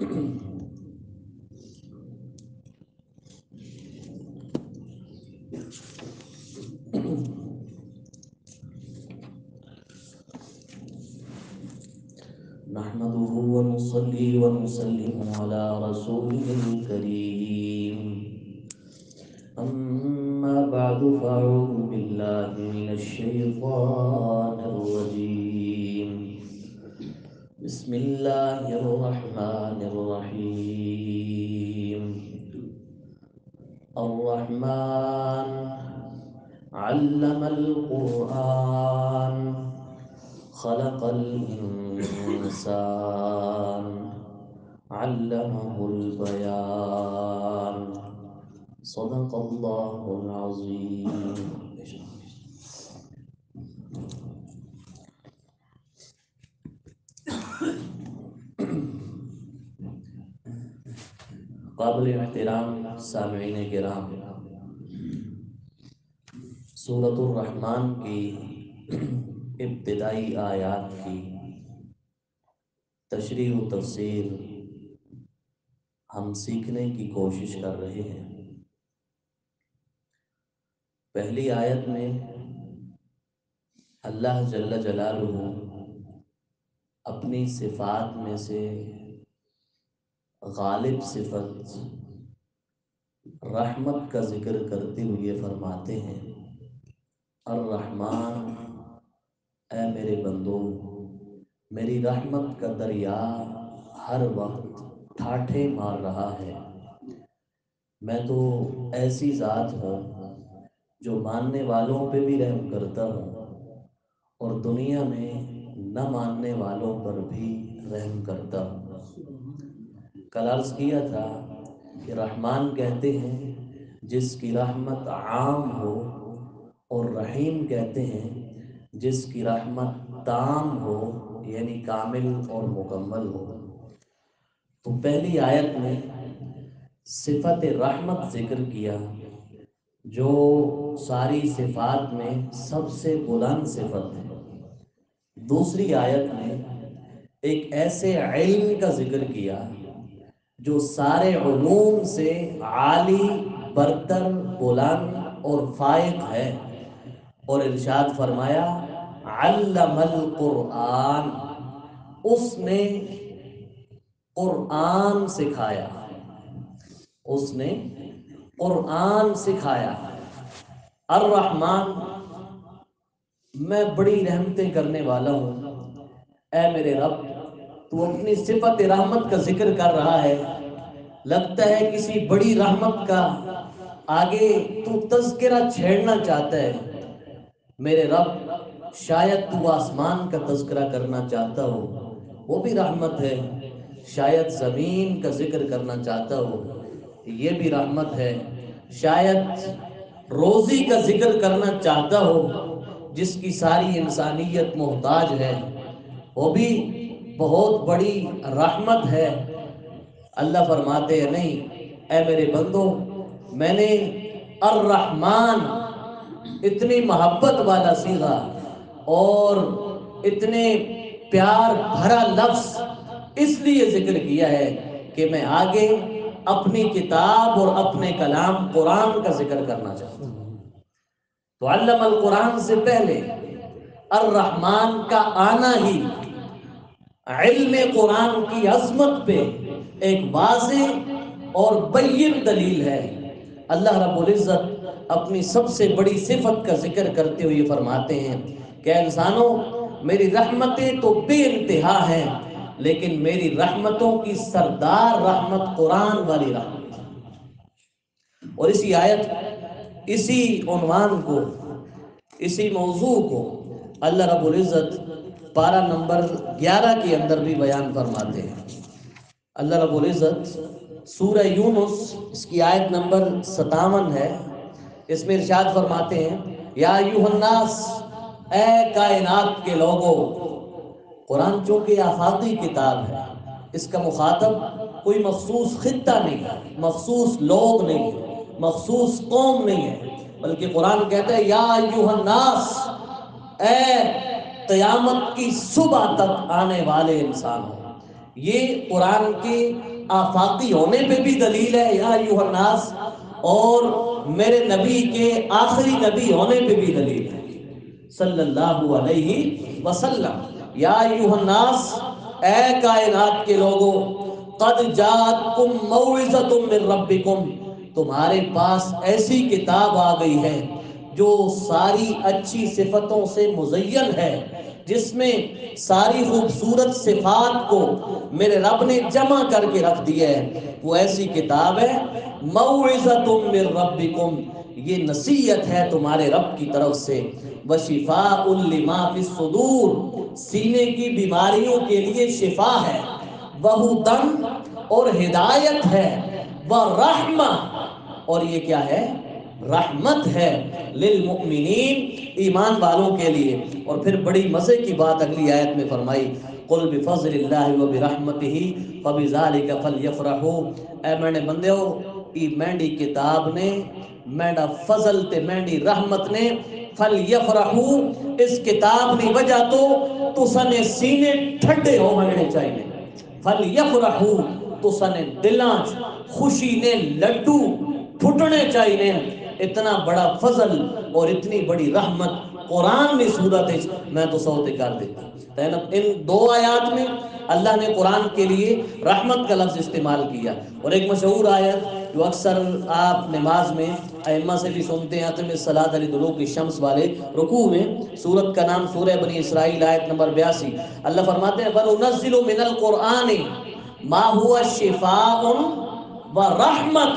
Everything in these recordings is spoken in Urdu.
نحمده ونصلي ونسلم على رسوله الكريم أما بعد فأعوذ بالله من الشيطان الرجيم بسم الله الرحمن الرحيم الرحمن علم القرآن خلق الإنسان علمه البيان صدق الله العظيم. قابل احترام سامعین کرام، سورۃ الرحمن کی ابتدائی آیات کی تشریح و تفسیر ہم سیکھنے کی کوشش کر رہے ہیں۔ پہلی آیت میں اللہ جل جلالہ اپنی صفات میں سے غالب صفت رحمت کا ذکر کرتے ہوئے فرماتے ہیں، الرحمن، اے میرے بندو، میری رحمت کا دریا ہر وقت ٹھاٹھے مار رہا ہے۔ میں تو ایسی ذات ہوں جو ماننے والوں پہ بھی رحم کرتا ہوں اور دنیا میں نہ ماننے والوں پر بھی رحم کرتا ہوں۔ کل عرض کیا تھا کہ رحمان کہتے ہیں جس کی رحمت عام ہو، اور رحیم کہتے ہیں جس کی رحمت تام ہو، یعنی کامل اور مکمل ہو۔ تو پہلی آیت میں صفت رحمت ذکر کیا جو ساری صفات میں سب سے بلند صفت ہے۔ دوسری آیت میں ایک ایسے علم کا ذکر کیا جو سارے علوم سے عالی، برتر، بلند اور فائق ہے، اور ارشاد فرمایا علم القرآن، اس نے قرآن سکھایا، اس نے قرآن سکھایا۔ الرحمن، میں بڑی رحمتیں کرنے والا ہوں، اے میرے رب تو اپنی صفت رحمت کا ذکر کر رہا ہے، لگتا ہے کسی بڑی رحمت کا آگے تو تذکرہ چھیڑنا چاہتا ہے۔ میرے رب شاید تو آسمان کا تذکرہ کرنا چاہتا ہو، وہ بھی رحمت ہے، شاید زمین کا ذکر کرنا چاہتا ہو، یہ بھی رحمت ہے، شاید روزی کا ذکر کرنا چاہتا ہو جس کی ساری انسانیت محتاج ہے، وہ بھی بہت بڑی رحمت ہے۔ اللہ فرماتے ہیں نہیں، اے میرے بندو، میں نے الرحمن اتنی محبت والا صیغہ اور اتنے پیار بھرا لفظ اس لیے ذکر کیا ہے کہ میں آگے اپنی کتاب اور اپنے کلام قرآن کا ذکر کرنا چاہتا ہوں۔ تو علم القرآن سے پہلے الرحمن کا آنا ہی علم قرآن کی عظمت پہ ایک واضح اور بین دلیل ہے۔ اللہ رب العزت اپنی سب سے بڑی صفت کا ذکر کرتے ہوئے فرماتے ہیں کہ اے انسانوں، میری رحمتیں تو بے انتہا ہیں، لیکن میری رحمتوں کی سردار رحمت قرآن والی رحمت۔ اور اسی آیت، اسی عنوان کو، اسی موضوع کو اللہ رب العزت پارہ نمبر 11 کے اندر بھی بیان فرماتے ہیں۔ اللہ رب العزت سورہ یونس، اس کی آیت نمبر 57 ہے، اس میں ارشاد فرماتے ہیں یا ایھا الناس، اے کائنات کے لوگوں۔ قرآن چونکہ آفاقی کتاب ہے، اس کا مخاطب کوئی مخصوص خطہ نہیں ہے، مخصوص لوگ نہیں ہے، مخصوص قوم نہیں ہے، بلکہ قرآن کہتا ہے یا ایھا الناس، اے قیامت کی صبح تک آنے والے انسانوں، یہ قرآن کے آفاقی ہونے پہ بھی دلیل ہے یا ایھا الناس، اور میرے نبی کے آخری نبی ہونے پہ بھی دلیل ہے صلی اللہ علیہ وسلم۔ یا ایھا الناس، اے کائنات کے لوگوں، قد جاءتکم موعظۃ من ربکم، تمہارے پاس ایسی کتاب آ گئی ہے جو ساری اچھی صفتوں سے مزین ہے، جس میں ساری خوبصورت صفات کو میرے رب نے جمع کر کے رکھ دیا ہے۔ وہ ایسی کتاب ہے موعظۃ من ربکم، یہ نصیحت ہے تمہارے رب کی طرف سے، وشفاء لما فی الصدور، سینے کی بیماریوں کے لیے شفا ہے، وہدی، اور ہدایت ہے، ورحمہ، اور یہ کیا ہے؟ رحمت ہے، للمؤمنین، ایمان والوں کے لیے۔ اور پھر بڑی مزے کی بات اگلی آیت میں فرمائی، قل بفضل اللہ وبرحمتہ فبذلک فلیفرحوا، اے میرے بندیو، ای مینڈی کتاب نے، میڈا فضل تے مینڈی رحمت نے، فلیفرحوا، اس کتاب کی وجہ تو سنے سینے ٹھڈے ہو مگنے چاہیے، فلیفرحوا، تو سنے دلاں خوشی نے لڈو پھٹنے چاہیے۔ اتنا بڑا فضل اور اتنی بڑی رحمت قرآن میں صورت ہے، میں تو سوتے کر دیتا۔ ان دو آیات میں اللہ نے قرآن کے لیے رحمت کا لفظ استعمال کیا۔ اور ایک مشہور آیت جو اکثر آپ نماز میں ائمہ سے بھی سنتے ہیں، اقم الصلاۃ لدلوک الشمس والے رکوع میں، سورت کا نام سورہ بنی اسرائیل، آیت نمبر 82، اللہ فرماتے ہیں وَنُنَزِّلُ مِنَ الْقُرْآنِ مَا هُوَ شِفَاءٌ وَرَحْمَةٌ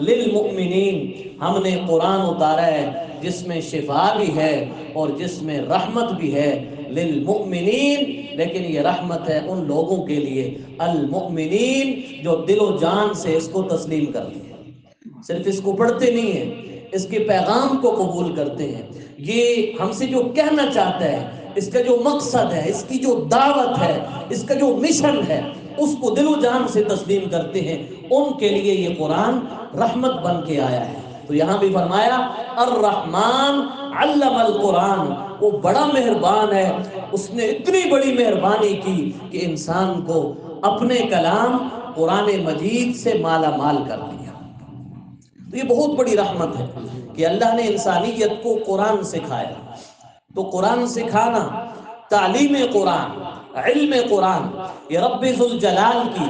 لِلْمُؤْمِنِينَ، ہم نے قرآن اتارا ہے جس میں شفا بھی ہے اور جس میں رحمت بھی ہے، للمؤمنین، لیکن یہ رحمت ہے ان لوگوں کے لیے، المؤمنین، جو دل و جان سے اس کو تسلیم کرتے ہیں، صرف اس کو پڑھتے نہیں ہیں، اس کے پیغام کو قبول کرتے ہیں۔ یہ ہم سے جو کہنا چاہتا ہے، اس کا جو مقصد ہے، اس کی جو دعوت ہے، اس کا جو مشن ہے، اس کو دل و جان سے تسلیم کرتے ہیں، ان کے لیے یہ قرآن رحمت بن کے آیا ہے۔ تو یہاں بھی فرمایا الرحمن علم القرآن، وہ بڑا مہربان ہے، اس نے اتنی بڑی مہربانی کی کہ انسان کو اپنے کلام قرآن مجید سے مالا مال کر دیا۔ تو یہ بہت بڑی رحمت ہے کہ اللہ نے انسانیت کو قرآن سکھایا۔ تو قرآن سکھانا، تعلیم قرآن، علم قرآن، یہ رب ذوالجلال کی،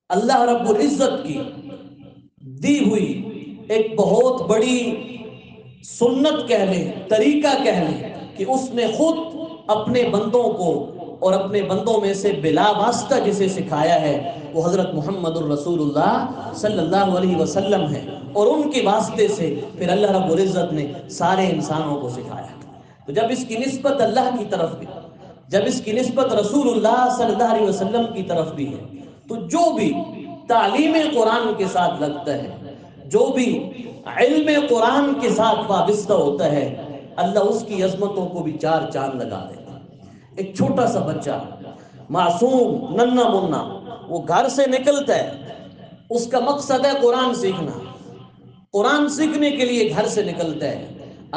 اللہ رب العزت کی دی ہوئی ایک بہت بڑی سنت کہہ لیں، طریقہ کہہ لیں، کہ اس نے خود اپنے بندوں کو، اور اپنے بندوں میں سے بلا واسطہ جسے سکھایا ہے وہ حضرت محمد الرسول اللہ صلی اللہ علیہ وسلم ہے، اور ان کے واسطے سے پھر اللہ رب العزت نے سارے انسانوں کو سکھایا۔ تو جب اس کی نسبت اللہ کی طرف بھی، جب اس کی نسبت رسول اللہ صلی اللہ علیہ وسلم کی طرف بھی ہے، تو جو بھی تعلیم قرآن کے ساتھ لگتا ہے، جو بھی علم قرآن کے ساتھ وابستہ ہوتا ہے، اللہ اس کی عظمتوں کو بھی چار چاند لگا دیتا ہے۔ ایک چھوٹا سا بچہ، معصوم، ننھا منا، وہ گھر سے نکلتا ہے، اس کا مقصد ہے قرآن سیکھنا، قرآن سیکھنے کے لیے گھر سے نکلتا ہے۔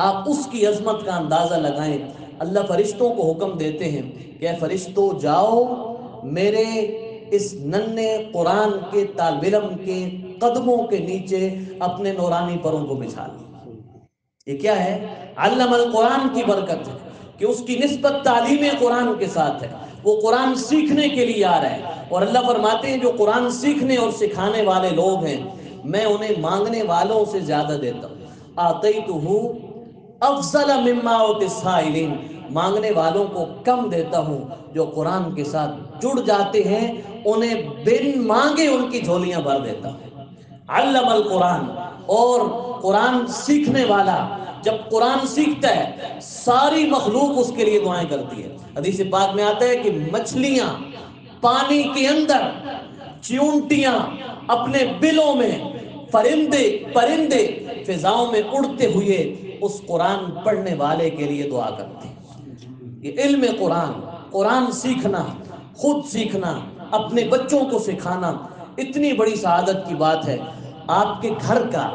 آپ اس کی عظمت کا اندازہ لگائیں، اللہ فرشتوں کو حکم دیتے ہیں کہ اے فرشتوں جاؤ میرے اس ننھے قرآن کے طالب علم کے قدموں کے نیچے اپنے نورانی پروں کو بچھا لو۔ یہ کیا ہے؟ علم القرآن کی برکت ہے کہ اس کی نسبت تعلیم قرآن کے ساتھ ہے، وہ قرآن سیکھنے کے لیے آ رہا ہے۔ اور اللہ فرماتے ہیں جو قرآن سیکھنے اور سکھانے والے لوگ ہیں، میں انہیں مانگنے والوں سے زیادہ دیتا ہوں۔ آتیتہ افضل مما اوتی السائلین، مانگنے والوں کو کم دیتا ہوں، جو قرآن کے ساتھ جڑ جاتے ہیں انہیں بن مانگے ان کی جھولیاں بھر دیتا ہوں۔ علم القرآن، اور قرآن سیکھنے والا جب قرآن سیکھتا ہے ساری مخلوق اس کے لیے دعائیں کرتی ہے۔ حدیث پاک میں آتا ہے کہ مچھلیاں پانی کے اندر، چیونٹیاں اپنے بلوں میں، پرندے فضاؤں میں اڑتے ہوئے اس قرآن پڑھنے والے کے لیے دعا کرتے ہیں۔ یہ علم قرآن، قرآن سیکھنا، خود سیکھنا، اپنے بچوں کو سکھانا، اتنی بڑی سعادت کی بات ہے۔ آپ کے گھر کا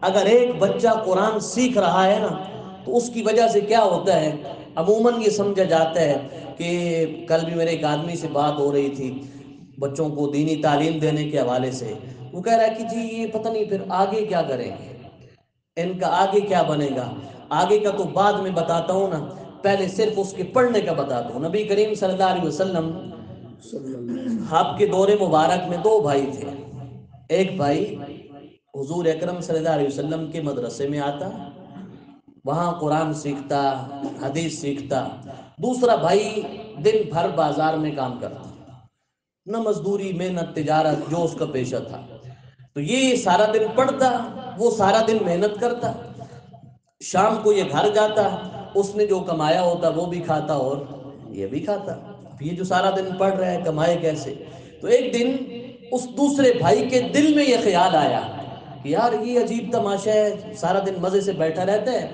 اگر ایک بچہ قرآن سیکھ رہا ہے نا، تو اس کی وجہ سے کیا ہوتا ہے؟ عموماً یہ سمجھا جاتا ہے کہ کل بھی میرے ایک آدمی سے بات ہو رہی تھی بچوں کو دینی تعلیم دینے کے حوالے سے، وہ کہہ رہا ہے کہ جی یہ پتہ نہیں پھر آگے کیا کریں گے، ان کا آگے کیا بنے گا۔ آگے کا تو بعد میں بتاتا ہوں نا، پہلے صرف اس کے پڑھنے کا بتاتا ہوں۔ نبی کریم صلی اللہ علیہ وسلم آپ کے دور مبارک میں دو بھائی تھے۔ ایک بھائی حضور اکرم صلی اللہ علیہ وسلم کے مدرسے میں آتا، وہاں قرآن سیکھتا، حدیث سیکھتا۔ دوسرا بھائی دن بھر بازار میں کام کرتا، نہ مزدوری محنت تجارت جو اس کا پیشہ تھا۔ تو یہ سارا دن پڑھتا، وہ سارا دن محنت کرتا، شام کو یہ گھر جاتا، اس نے جو کمایا ہوتا وہ بھی کھاتا اور یہ بھی کھاتا۔ اب یہ جو سارا دن پڑھ رہا ہے کمائے کیسے؟ تو ایک دن اس دوسرے بھائی کے دل میں یہ خیال آیا کہ یار یہ عجیب تماشا ہے، سارا دن مزے سے بیٹھا رہتا ہے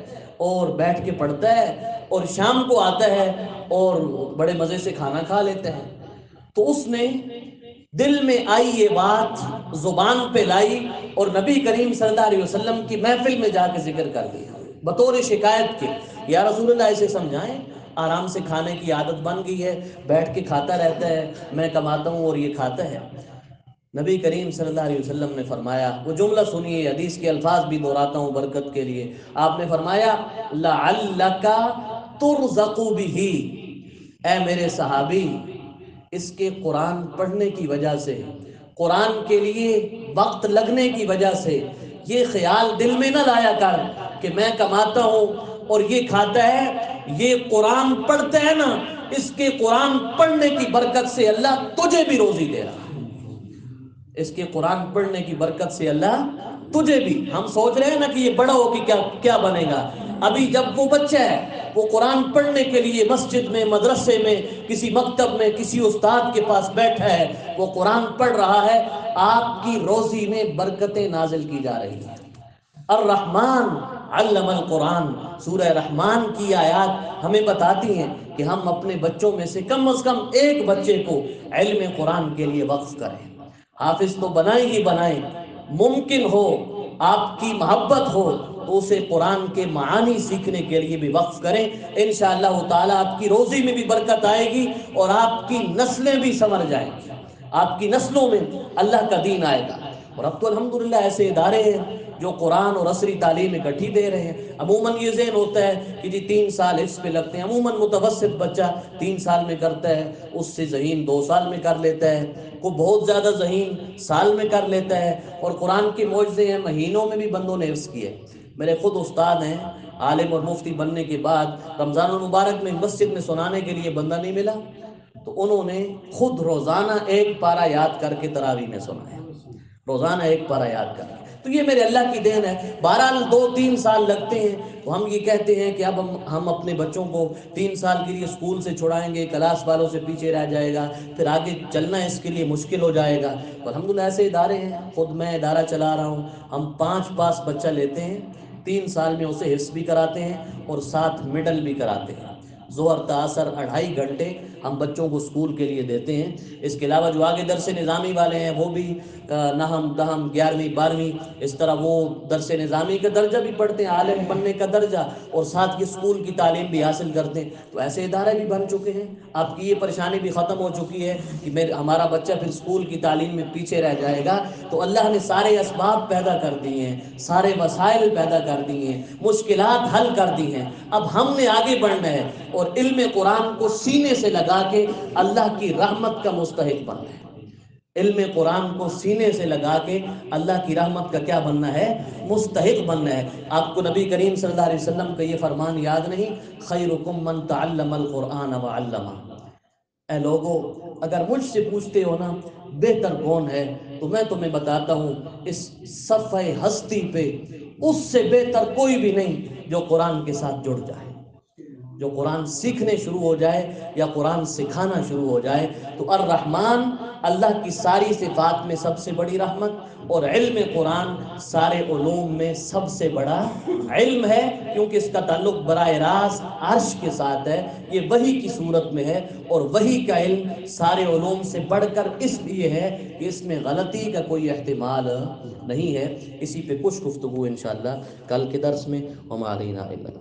اور بیٹھ کے پڑھتا ہے اور شام کو آتا ہے اور بڑے مزے سے کھانا کھا لیتا ہے۔ تو اس نے دل میں آئی یہ بات زبان پہ لائی اور نبی کریم صلی اللہ علیہ وسلم کی محفل میں جا کے ذکر کر دیا بطور شکایت کے، یا رسول اللہ اسے سمجھائیں، آرام سے کھانے کی عادت بن گئی ہے، بیٹھ کے کھاتا رہتا ہے، میں کماتا ہوں اور یہ کھاتا ہے۔ نبی کریم صلی اللہ علیہ وسلم نے فرمایا، وہ جملہ سنیے، حدیث کے الفاظ بھی دہراتا ہوں برکت کے لیے۔ آپ نے فرمایا لعلک ترزق بہ، اے میرے صحابی، اس کے قرآن پڑھنے کی وجہ سے، قرآن کے لیے وقت لگنے کی وجہ سے یہ خیال دل میں نہ لایا کر کہ میں کماتا ہوں اور یہ کھاتا ہے۔ یہ قرآن پڑھتا ہے نا، اس کے قرآن پڑھنے کی برکت سے اللہ تجھے بھی روزی دے رہا ہے۔ اس کے قرآن پڑھنے کی برکت سے اللہ تجھے بھی، ہم سوچ رہے ہیں نا کہ یہ بڑا ہو کہ کیا بنے گا، ابھی جب وہ بچہ ہے وہ قرآن پڑھنے کے لیے مسجد میں، مدرسے میں، کسی مکتب میں، کسی استاد کے پاس بیٹھا ہے، وہ قرآن پڑھ رہا ہے، آپ کی روزی میں برکتیں نازل کی جا رہی ہیں۔ الرحمن علم القرآن، سورہ رحمان کی آیات ہمیں بتاتی ہیں کہ ہم اپنے بچوں میں سے کم از کم ایک بچے کو علم قرآن کے لیے وقف کریں۔ حافظ تو بنائیں ہی بنائیں، ممکن ہو آپ کی محبت ہو تو اسے قرآن کے معانی سیکھنے کے لیے بھی وقف کریں۔ انشاءاللہ تعالیٰ آپ کی روزی میں بھی برکت آئے گی اور آپ کی نسلیں بھی سنور جائیں گی، آپ کی نسلوں میں اللہ کا دین آئے گا۔ اور اب تو الحمدللہ ایسے ادارے ہیں جو قرآن اور عصری تعلیم اکٹھی دے رہے ہیں۔ عموماً یہ ذہن ہوتا ہے کہ جی 3 سال اس پہ لگتے ہیں، عموماً متوسط بچہ 3 سال میں کرتا ہے، اس سے ذہین 2 سال میں کر لیتا ہے، کوئی بہت زیادہ ذہین سال میں کر لیتا ہے، اور قرآن کے معجزے ہیں مہینوں میں بھی بندوں نے حفظ کیے۔ میرے خود استاد ہیں، عالم اور مفتی بننے کے بعد رمضان المبارک میں مسجد میں سنانے کے لیے بندہ نہیں ملا، تو انہوں نے خود روزانہ 1 پارہ یاد کر کے تراویح میں سنایا، روزانہ 1 پارہ یاد کر کے۔ تو یہ میرے اللہ کی دین ہے۔ بہرحال 2-3 سال لگتے ہیں تو ہم یہ کہتے ہیں کہ اب ہم اپنے بچوں کو 3 سال کے لیے اسکول سے چھڑائیں گے، کلاس والوں سے پیچھے رہ جائے گا، پھر آگے چلنا اس کے لیے مشکل ہو جائے گا۔ الحمدللہ ایسے ادارے ہیں، خود میں ادارہ چلا رہا ہوں، ہم 5 پاس بچہ لیتے ہیں، 3 سال میں اسے حفظ بھی کراتے ہیں اور ساتھ مڈل بھی کراتے ہیں۔ ظہر تا عصر 2.5 گھنٹے ہم بچوں کو اسکول کے لیے دیتے ہیں۔ اس کے علاوہ جو آگے درس نظامی والے ہیں وہ بھی نہم دہم 11ویں 12ویں اس طرح وہ درس نظامی کا درجہ بھی پڑھتے ہیں، عالم بننے کا درجہ، اور ساتھ یہ اسکول کی تعلیم بھی حاصل کرتے ہیں۔ تو ایسے ادارے بھی بن چکے ہیں۔ آپ کی یہ پریشانی بھی ختم ہو چکی ہے کہ ہمارا بچہ پھر اسکول کی تعلیم میں پیچھے رہ جائے گا۔ تو اللہ نے سارے اسباب پیدا کر دیے ہیں، سارے وسائل پیدا کر دیے ہیں، مشکلات حل کر دی ہیں۔ اب ہم نے آگے بڑھنا ہے اور علم قرآن کو سینے سے لگا کے اللہ کی رحمت کا مستحق بننا ہے۔ علم قرآن کو سینے سے لگا کے اللہ کی رحمت کا کیا بننا ہے؟ مستحق بننا ہے۔ آپ کو نبی کریم صلی اللہ علیہ وسلم کا یہ فرمان یاد نہیں؟ خیرکم من تعلم القرآن وعلمہ۔ اے لوگو، اگر مجھ سے پوچھتے ہو نا بہتر کون ہے، تو میں تمہیں بتاتا ہوں اس صفحہ ہستی پہ اس سے بہتر کوئی بھی نہیں جو قرآن کے ساتھ جڑ جائے، جو قرآن سیکھنے شروع ہو جائے یا قرآن سکھانا شروع ہو جائے۔ تو الرحمن اللہ کی ساری صفات میں سب سے بڑی رحمت، اور علم قرآن سارے علوم میں سب سے بڑا علم ہے، کیونکہ اس کا تعلق براہ راست عرش کے ساتھ ہے، یہ وحی کی صورت میں ہے، اور وحی کا علم سارے علوم سے بڑھ کر اس لیے ہے کہ اس میں غلطی کا کوئی احتمال نہیں ہے۔ اسی پہ کچھ گفتگو انشاءاللہ کل کے درس میں، وما علینا الا